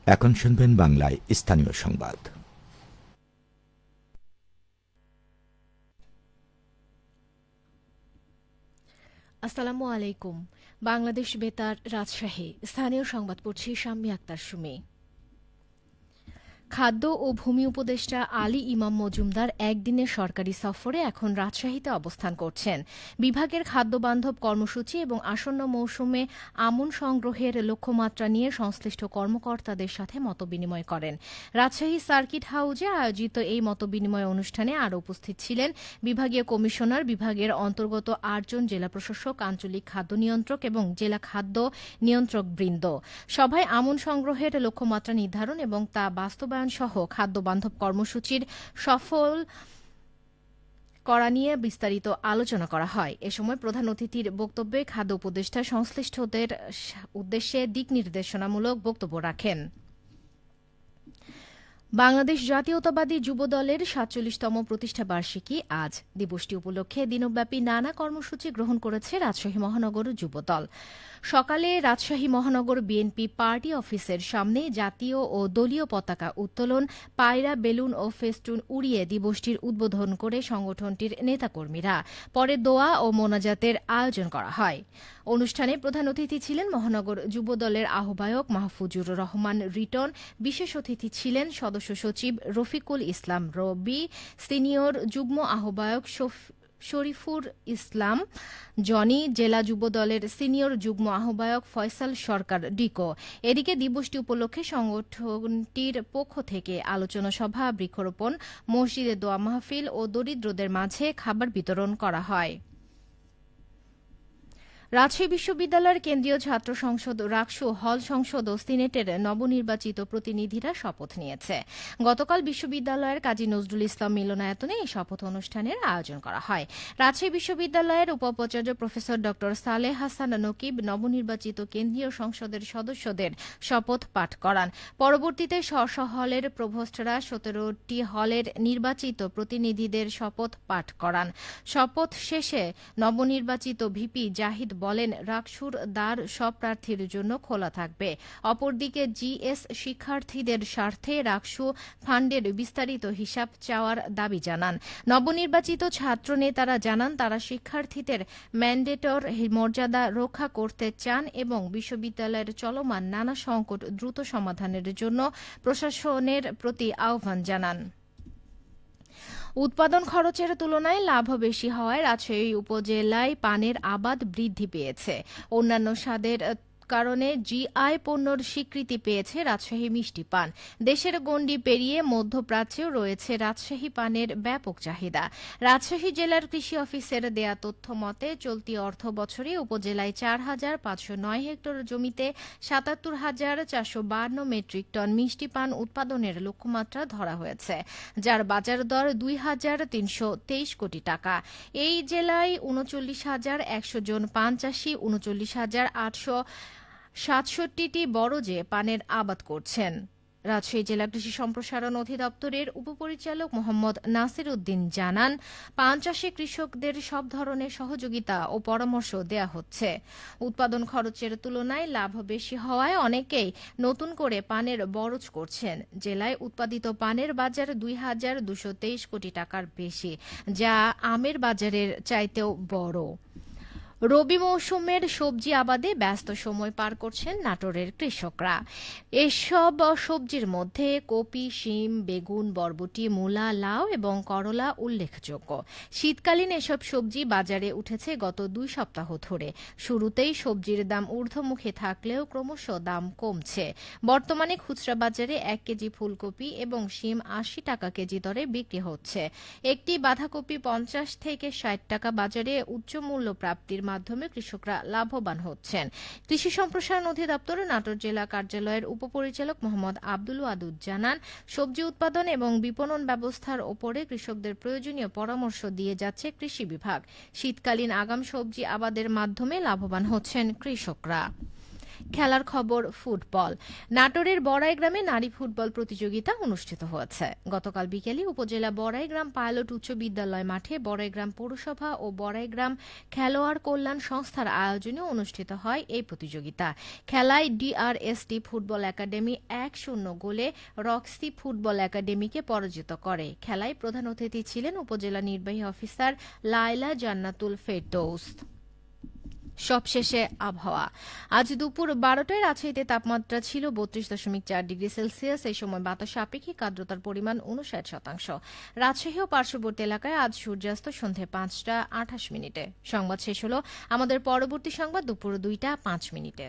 এখন শুনবেন বাংলায় স্থানীয় সংবাদ। আসসালামু আলাইকুম। বাংলাদেশ বেতার, রাজশাহী। স্থানীয় সংবাদ পড়ছি শাম্মী আক্তার সুমি। খাদ্য ও ভূমি উপদেষ্টা আলী ইমাম মজুমদার একদিনের সরকারি সফরে এখন রাজশাহীতে অবস্থান করছেন। বিভাগের খাদ্যবান্ধব কর্মসূচি এবং আসন্ন মৌসুমে আমন সংগ্রহের লক্ষ্যমাত্রা নিয়ে সংশ্লিষ্ট কর্মকর্তাদের সাথে মতবিনিময় করেন। রাজশাহী সার্কিট হাউজে আয়োজিত এই মতবিনিময় অনুষ্ঠানে আরও উপস্থিত ছিলেন বিভাগীয় কমিশনার, বিভাগের অন্তর্গত ৮ জন জেলা প্রশাসক, আঞ্চলিক খাদ্য নিয়ন্ত্রক এবং জেলা খাদ্য নিয়ন্ত্রকবৃন্দ। সভায় আমন সংগ্রহের লক্ষ্যমাত্রা নির্ধারণ এবং তা বাস্তবায়ন সহ খাদ্যবান্ধব কর্মসূচির সফল করা নিয়ে বিস্তারিত আলোচনা করা হয়। এ সময় প্রধান অতিথির বক্তব্যে খাদ্য উপদেষ্টা সংশ্লিষ্টদের উদ্দেশ্যে দিক নির্দেশনামূলক বক্তব্য রাখেন। বাংলাদেশ জাতীয়তাবাদী যুব দলের ৪৭তম প্রতিষ্ঠাবার্ষিকী আজ। দিবসটি উপলক্ষে দিনব্যাপী নানা কর্মসূচি গ্রহণ করেছে রাজশাহী মহানগর যুব দল। সকালে রাজশাহী মহানগর বিএনপি পার্টি অফিসের সামনে জাতীয় ও দলীয় পতাকা উত্তোলন, পায়রা, বেলুন ও ফেস্টুন উড়িয়ে দিবসটির উদ্বোধন করে সংগঠনটির নেতাকর্মীরা। পরে দোয়া ও মোনাজাতের আয়োজন করা হয়। অনুষ্ঠানে প্রধান অতিথি ছিলেন মহানগর যুব দলের আহ্বায়ক মাহফুজুর রহমান রিটন। বিশেষ অতিথি ছিলেন সদস্য সচিব রফিকুল ইসলাম রবি, সিনিয়র যুগ্ম আহ্বায়ক শরীফুর ইসলাম জনি, জেলা যুব দলের সিনিয়র যুগ্ম আহ্বায়ক ফয়সাল সরকার ডিকো। এদিকে দিবসটি উপলক্ষে সংগঠনটির পক্ষ থেকে আলোচনা সভা, বৃক্ষরোপণ, মসজিদে দোয়া মাহফিল ও দরিদ্রদের মাঝে খাবার বিতরণ করা হয়। রাজশাহী বিশ্ববিদ্যালয়ের কেন্দ্রীয় ছাত্র সংসদ, রাকসু, হল সংসদ ও সিনেটের নবনির্বাচিত প্রতিনিধিরা শপথ নিয়েছে। গতকাল বিশ্ববিদ্যালয়ের কাজী নজরুল ইসলাম মিলনায়তনে এই শপথ অনুষ্ঠানের আয়োজন করা হয়। রাজশাহী বিশ্ববিদ্যালয়ের উপাচার্য প্রফেসর ড সালেহ হাসান নকিব নবনির্বাচিত কেন্দ্রীয় সংসদের সদস্যদের শপথ পাঠ করান। পরবর্তীতে স্ব হলের প্রভোস্টরা ১৭টি হলের নির্বাচিত প্রতিনিধিদের শপথ পাঠ করান। শপথ শেষে নবনির্বাচিত ভিপি জাহিদ বলেন, রাকসুর দ্বার সব প্রার্থীর জন্য খোলা থাকবে। অপরদিকে জিএস শিক্ষার্থীদের স্বার্থে রাকসু ফান্ডের বিস্তারিত হিসাব চাওয়ার দাবি জানান। নবনির্বাচিত ছাত্র নেতারা জানান, তারা শিক্ষার্থীদের ম্যান্ডেটর মর্যাদা রক্ষা করতে চান এবং বিশ্ববিদ্যালয়ের চলমান নানা সংকট দ্রুত সমাধানের জন্য প্রশাসনের প্রতি আহ্বান জানান। উৎপাদন খরচের তুলনায় লাভ বেশি হওয়ায় রাজশাহী উপজেলায় পানের আবাদ বৃদ্ধি পেয়েছে। অন্যান্য স্বাদের কারণে জিআই পণ্যর স্বীকৃতি পেয়েছে রাজশাহী মিষ্টি পান। দেশের গণ্ডি পেরিয়ে মধ্যপ্রাচ্যেও রয়েছে রাজশাহী পানের ব্যাপক চাহিদা। রাজশাহী জেলার কৃষি অফিসের দেয়া তথ্য মতে চলতি অর্থ বছরে উপজেলায় ৪,৫০৯ হেক্টর জমিতে ৭৭,৪৫২ মেট্রিক টন মিষ্টি পান উৎপাদনের লক্ষ্যমাত্রা ধরা হয়েছে, যার বাজার দর ২,৩২৩ কোটি টাকা। এই জেলায় ৩৯,১০০ জন পান চাষি ৩৯,৮৬৭টি বড়জে পানের আবাদ করছেন। রাজশাহী জেলা কৃষি সম্প্রসারণ অধিদপ্তরের উপপরিচালক মোহাম্মদ নাসির উদ্দিন জানান, পান চাষে কৃষকদের সব ধরনের সহযোগিতা ও পরামর্শ দেয়া হচ্ছে। উৎপাদন খরচের তুলনায় লাভ বেশি হওয়ায় অনেকেই নতুন করে পানের বরজ করছেন। জেলায় উৎপাদিত পানের বাজার ২,২২৩ কোটি টাকার বেশি, যা আমের বাজারের চাইতেও বড়। রবি মৌসুমের সবজি আবাদে ব্যস্ত সময় পার করছেন নাটোরের কৃষকরা। এসব সবজির মধ্যে কপি, শিম, বেগুন, বরবটি, মূলা, লাউ এবং করলা উল্লেখযোগ্য। শীতকালীন এসব সবজি বাজারে উঠেছে গত ২ সপ্তাহ ধরে। শুরুতেই সবজির দাম ঊর্ধ্বমুখী থাকলেও ক্রমশ দাম কমছে। বর্তমানে খুচরা বাজারে ১ কেজি ফুলকপি এবং শিম ৮০ টাকা কেজি দরে বিক্রি হচ্ছে। একটি বাঁধাকপি ৫০ থেকে ৬০ টাকা বাজারে উচ্চ মূল্য প্রাপ্তির মাধ্যমে কৃষকরা লাভবান হচ্ছেন। কৃষি সম্প্রসারণ অধিদপ্তর নাটোর জেলা কার্যালয়ের উপপরিচালক মোহাম্মদ আব্দুল ওয়াদুদ জানান, সবজি উৎপাদন এবং বিপণন ব্যবস্থার ওপরে কৃষকদের প্রয়োজনীয় পরামর্শ দিয়ে যাচ্ছে কৃষি বিভাগ। শীতকালীন আগাম সবজি আবাদের মাধ্যমে লাভবান হচ্ছেন কৃষকরা। খেলার খবর ফুটবল। নাটোরের বড়াইগ্রামে নারী ফুটবল প্রতিযোগিতা অনুষ্ঠিত হয়েছে। গতকাল বিকেলে উপজেলা বড়াইগ্রাম পাইলট উচ্চ বিদ্যালয় মাঠে বড়াইগ্রাম পৌরসভা ও বড়াইগ্রাম খেলোয়াড় কল্যাণ সংস্থার আয়োজনে অনুষ্ঠিত হয় এই প্রতিযোগিতা। খেলায় ডিআরএসটি ফুটবল একাডেমি 1-0 গোলে রক্সি ফুটবল একাডেমিকে পরাজিত করে। খেলায় প্রধান অতিথি ছিলেন উপজেলা নির্বাহী অফিসার লায়লা জান্নাতুল ফেরদৌস। সবশেষে আবহাওয়া। আজ দুপুর 12টায় রাজশাহীতে তাপমাত্রা ছিল 32.4 ডিগ্রি সেলসিয়াস। এই সময় বাতাসে আপেক্ষিক আর্দ্রতার পরিমাণ 59%। রাজশাহী ও পার্শ্ববর্তী এলাকায় আজ সূর্যাস্ত সন্ধে 5টা 28 মিনিটে। সংবাদ শেষ হলো। আমাদের পরবর্তী সংবাদ দুপুর 2টা 5 মিনিটে।